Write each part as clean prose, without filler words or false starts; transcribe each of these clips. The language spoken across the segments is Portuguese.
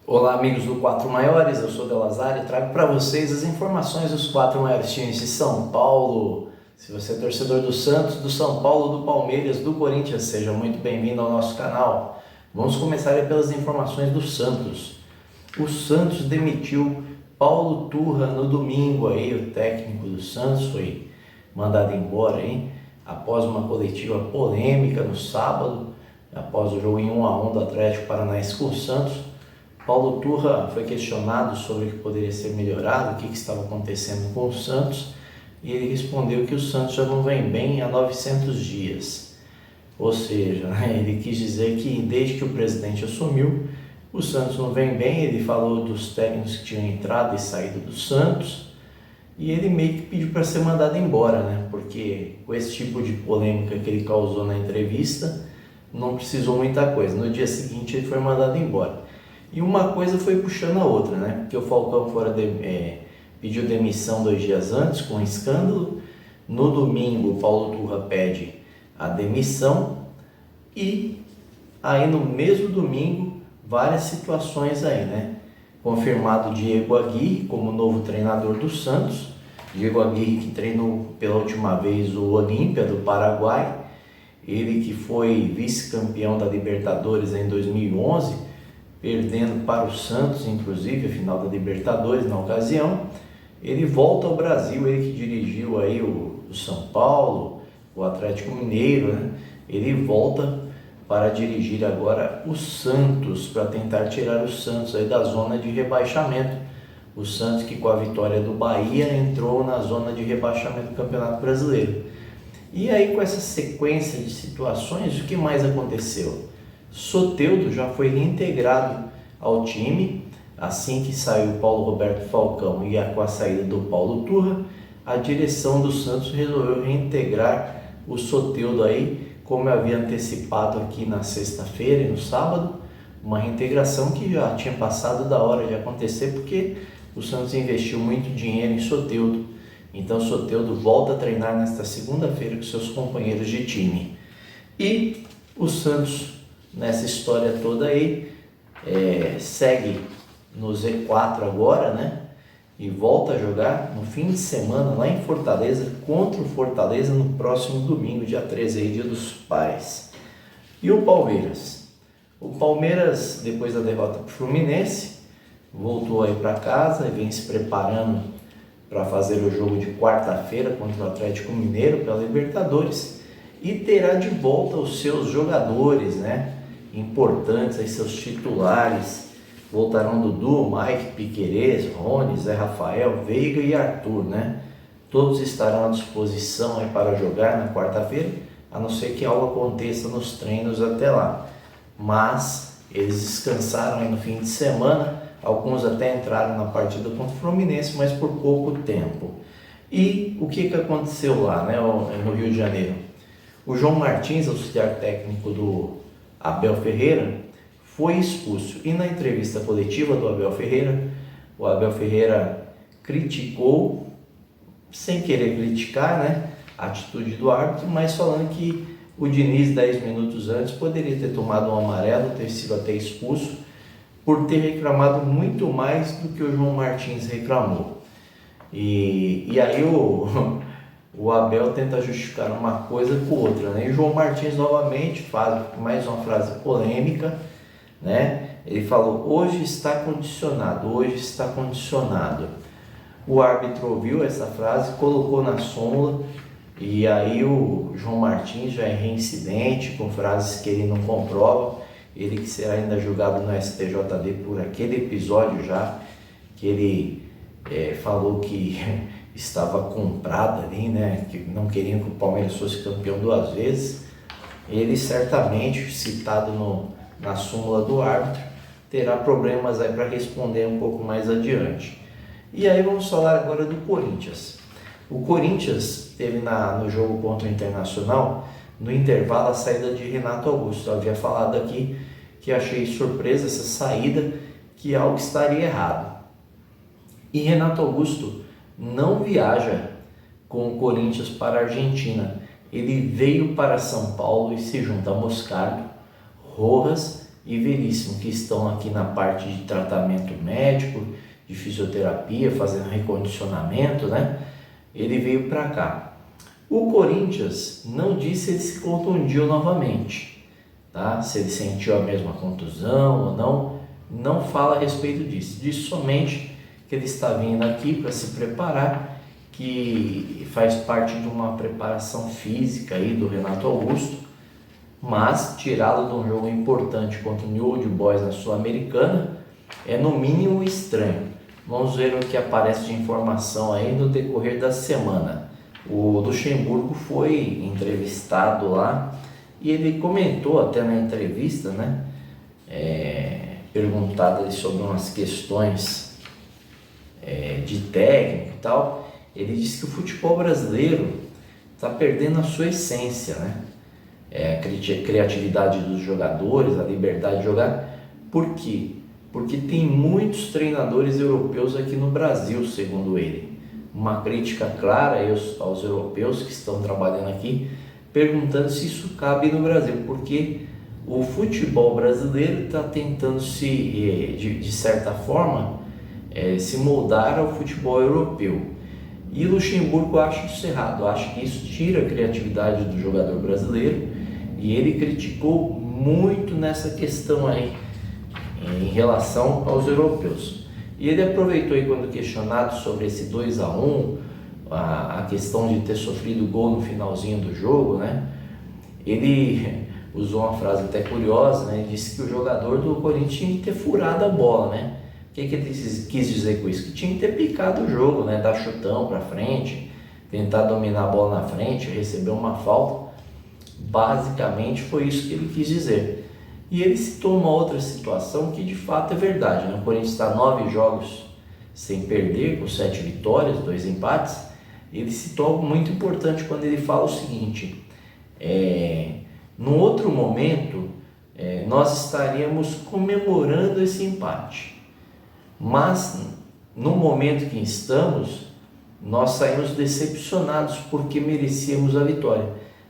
Olá, amigos do Quatro Maiores, eu sou Delazar e trago para vocês as informações dos quatro maiores times de São Paulo. Se você é torcedor do Santos, do São Paulo, do Palmeiras, do Corinthians, seja muito bem-vindo ao nosso canal. Vamos começar aí pelas informações do Santos. O Santos demitiu Paulo Turra no domingo, aí, o técnico do Santos foi mandado embora aí, após uma coletiva polêmica no sábado, após o jogo em 1-1 do Atlético Paranaense com o Santos. Paulo Turra foi questionado sobre o que poderia ser melhorado, o que estava acontecendo com o Santos, e ele respondeu que o Santos já não vem bem há 900 dias. Ou seja, ele quis dizer que desde que o presidente assumiu, o Santos não vem bem. Ele falou dos técnicos que tinham entrado e saído do Santos, e ele meio que pediu para ser mandado embora, né? Porque com esse tipo de polêmica que ele causou na entrevista, não precisou muita coisa. No dia seguinte ele foi mandado embora. E uma coisa foi puxando a outra, né? Porque o Falcão pediu demissão 2 dias antes, com um escândalo. No domingo, o Paulo Turra pede a demissão. E aí, no mesmo domingo, várias situações aí, né? Confirmado Diego Aguirre como novo treinador do Santos. Diego Aguirre, que treinou pela última vez o Olímpia do Paraguai. Ele que foi vice-campeão da Libertadores em 2011, perdendo para o Santos, inclusive, a final da Libertadores na ocasião. Ele volta ao Brasil, ele que dirigiu aí o São Paulo, o Atlético Mineiro, né? Ele volta para dirigir agora o Santos, para tentar tirar o Santos aí da zona de rebaixamento. O Santos que com a vitória do Bahia entrou na zona de rebaixamento do Campeonato Brasileiro. E aí, com essa sequência de situações, o que mais aconteceu? Soteldo já foi reintegrado ao time, assim que saiu o Paulo Roberto Falcão e com a saída do Paulo Turra, a direção do Santos resolveu reintegrar o Soteldo aí, como eu havia antecipado aqui na sexta-feira e no sábado, uma reintegração que já tinha passado da hora de acontecer, porque o Santos investiu muito dinheiro em Soteldo. Então o Soteldo volta a treinar nesta segunda-feira com seus companheiros de time. E o Santos, nessa história toda aí, segue no Z4 agora, né? E volta a jogar no fim de semana lá em Fortaleza, contra o Fortaleza no próximo domingo, dia 13, aí, dia dos pais. E o Palmeiras? O Palmeiras, depois da derrota para o Fluminense, voltou aí para casa e vem se preparando para fazer o jogo de quarta-feira contra o Atlético Mineiro pela Libertadores, e terá de volta os seus jogadores, né, importantes, aí, seus titulares. Voltarão Dudu, Mike, Piquerez, Rony, Zé Rafael, Veiga e Arthur, né? Todos estarão à disposição aí para jogar na quarta-feira, a não ser que algo aconteça nos treinos até lá. Mas eles descansaram aí no fim de semana, alguns até entraram na partida contra o Fluminense, mas por pouco tempo. E o que aconteceu lá, né, no Rio de Janeiro? O João Martins, auxiliar técnico do Abel Ferreira, foi expulso. E na entrevista coletiva do Abel Ferreira, o Abel Ferreira criticou, sem querer criticar, né, a atitude do árbitro, mas falando que o Diniz, 10 minutos antes, poderia ter tomado um amarelo, ter sido até expulso, por ter reclamado muito mais do que o João Martins reclamou. E aí o Abel tenta justificar uma coisa com outra, né? E o João Martins novamente faz mais uma frase polêmica, né? Ele falou: hoje está condicionado, hoje está condicionado. O árbitro ouviu essa frase, colocou na súmula, e aí o João Martins já é reincidente com frases que ele não comprova. Ele que será ainda julgado no STJD por aquele episódio já, que ele falou que estava comprado ali, né? Que não queriam que o Palmeiras fosse campeão 2 vezes. Ele certamente, citado na súmula do árbitro, terá problemas aí para responder um pouco mais adiante. E aí vamos falar agora do Corinthians. O Corinthians teve no jogo contra o Internacional, no intervalo, a saída de Renato Augusto. Eu havia falado aqui que achei surpresa essa saída, que algo estaria errado. E Renato Augusto não viaja com o Corinthians para a Argentina. Ele veio para São Paulo e se junta a Moscardo, Rojas e Veríssimo, que estão aqui na parte de tratamento médico, de fisioterapia, fazendo recondicionamento, né? Ele veio para cá. O Corinthians não disse se ele se contundiu novamente, tá? Se ele sentiu a mesma contusão ou não, não fala a respeito disso. Diz somente que ele está vindo aqui para se preparar, que faz parte de uma preparação física aí do Renato Augusto, mas tirá-lo de um jogo importante contra o New Old Boys na Sul-Americana é no mínimo estranho. Vamos ver o que aparece de informação aí no decorrer da semana. O Luxemburgo foi entrevistado lá e ele comentou até na entrevista, né, perguntado sobre umas questões de técnico e tal. Ele disse que o futebol brasileiro está perdendo a sua essência, né? A criatividade dos jogadores, a liberdade de jogar. Por quê? Porque tem muitos treinadores europeus aqui no Brasil, segundo ele. Uma crítica clara aos europeus que estão trabalhando aqui, perguntando se isso cabe no Brasil, porque o futebol brasileiro está tentando de certa forma, se moldar ao futebol europeu. E Luxemburgo acha isso errado, acha que isso tira a criatividade do jogador brasileiro, e ele criticou muito nessa questão aí, em relação aos europeus. E ele aproveitou aí, quando questionado sobre esse 2-1, a questão de ter sofrido gol no finalzinho do jogo, né? Ele usou uma frase até curiosa, né? Ele disse que o jogador do Corinthians tinha que ter furado a bola, né? O que ele quis dizer com isso? Que tinha que ter picado o jogo, né? Dar chutão para frente, tentar dominar a bola na frente, receber uma falta. Basicamente foi isso que ele quis dizer. E ele citou uma outra situação que de fato é verdade, né? O Corinthians está 9 jogos sem perder, com 7 vitórias, 2 empates. Ele citou algo muito importante quando ele fala o seguinte: num outro momento nós estaríamos comemorando esse empate, mas no momento que estamos, nós saímos decepcionados porque merecíamos a vitória.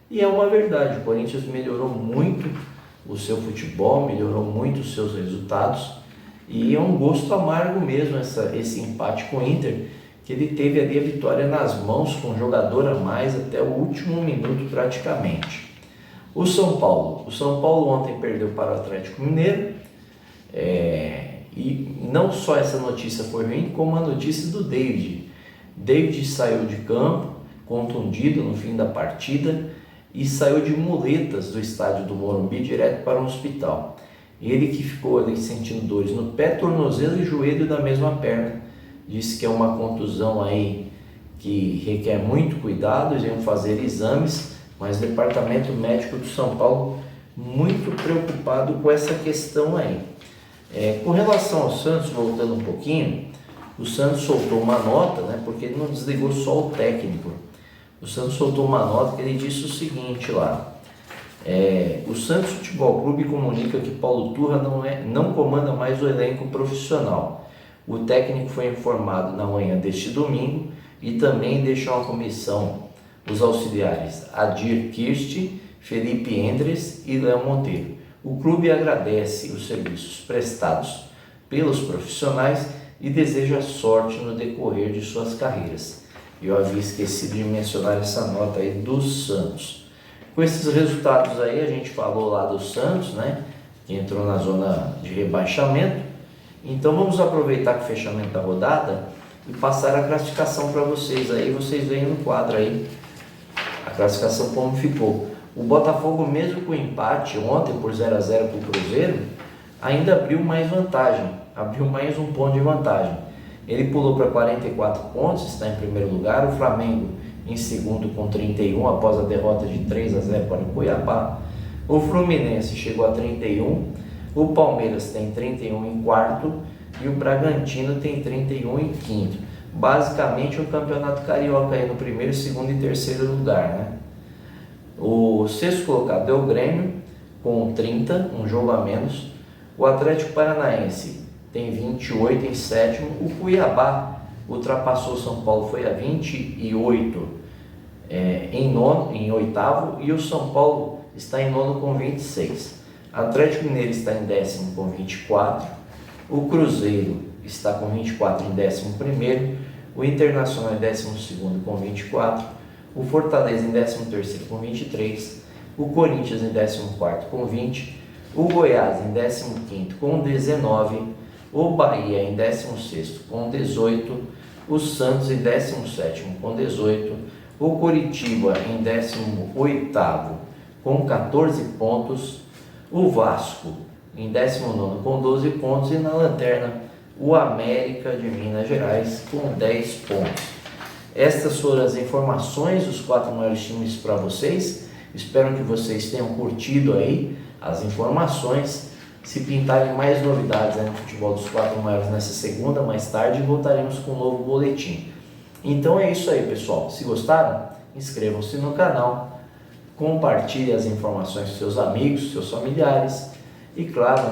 E é uma verdade, o Corinthians melhorou muito o seu futebol, melhorou muito os seus resultados, e é um gosto amargo mesmo esse empate com o Inter, que ele teve ali a vitória nas mãos, com um jogador a mais até o último minuto praticamente. O São Paulo ontem perdeu para o Atlético Mineiro, e não só essa notícia foi ruim, como a notícia do David. David saiu de campo, contundido no fim da partida, e saiu de muletas do estádio do Morumbi direto para um hospital. Ele que ficou ali sentindo dores no pé, tornozelo e joelho da mesma perna. Disse que é uma contusão aí que requer muito cuidado, eles iam fazer exames, mas o departamento médico do São Paulo muito preocupado com essa questão aí. Com relação ao Santos, voltando um pouquinho, o Santos soltou uma nota, né, porque ele não desligou só o técnico. O Santos soltou uma nota que ele disse o seguinte lá: o Santos Futebol Clube comunica que Paulo Turra não comanda mais o elenco profissional. O técnico foi informado na manhã deste domingo e também deixou a comissão os auxiliares Adir Kirsti, Felipe Endres e Léo Monteiro. O clube agradece os serviços prestados pelos profissionais e deseja sorte no decorrer de suas carreiras. Eu havia esquecido de mencionar essa nota aí do Santos. Com esses resultados aí, a gente falou lá do Santos, né, que entrou na zona de rebaixamento. Então vamos aproveitar o fechamento da rodada e passar a classificação para vocês aí. Vocês veem no quadro aí a classificação como ficou. O Botafogo, mesmo com o empate ontem por 0-0 para o Cruzeiro, ainda abriu mais vantagem, abriu mais um ponto de vantagem. Ele pulou para 44 pontos, está em primeiro lugar. O Flamengo em segundo com 31, após a derrota de 3-0 para o Cuiabá. O Fluminense chegou a 31, o Palmeiras tem 31 em quarto e o Bragantino tem 31 em quinto. Basicamente o campeonato carioca aí no primeiro, segundo e terceiro lugar, né? O sexto colocado é o Grêmio com 30, um jogo a menos. O Atlético Paranaense tem 28 em sétimo. O Cuiabá ultrapassou o São Paulo, foi a 28 em oitavo, e o São Paulo está em nono com 26. Atlético Mineiro está em décimo com 24. O Cruzeiro está com 24 em 11º. O Internacional em 12º com 24. O Fortaleza em 13º com 23. O Corinthians em 14º com 20. O Goiás em 15º com 19. O Bahia em 16º com 18. O Santos em 17º com 18. O Coritiba em 18º com 14 pontos. O Vasco em 19º com 12 pontos. E na lanterna, o América de Minas Gerais com 10 pontos. Estas foram as informações dos 4 maiores times para vocês. Espero que vocês tenham curtido aí as informações. Se pintarem mais novidades no futebol dos 4 maiores nessa segunda, mais tarde, voltaremos com um novo boletim. Então é isso aí, pessoal. Se gostaram, inscrevam-se no canal, compartilhem as informações com seus amigos, seus familiares e, claro,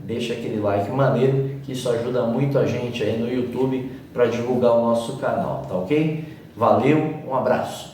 deixa aquele like maneiro, que isso ajuda muito a gente aí no YouTube para divulgar o nosso canal, tá ok? Valeu, um abraço!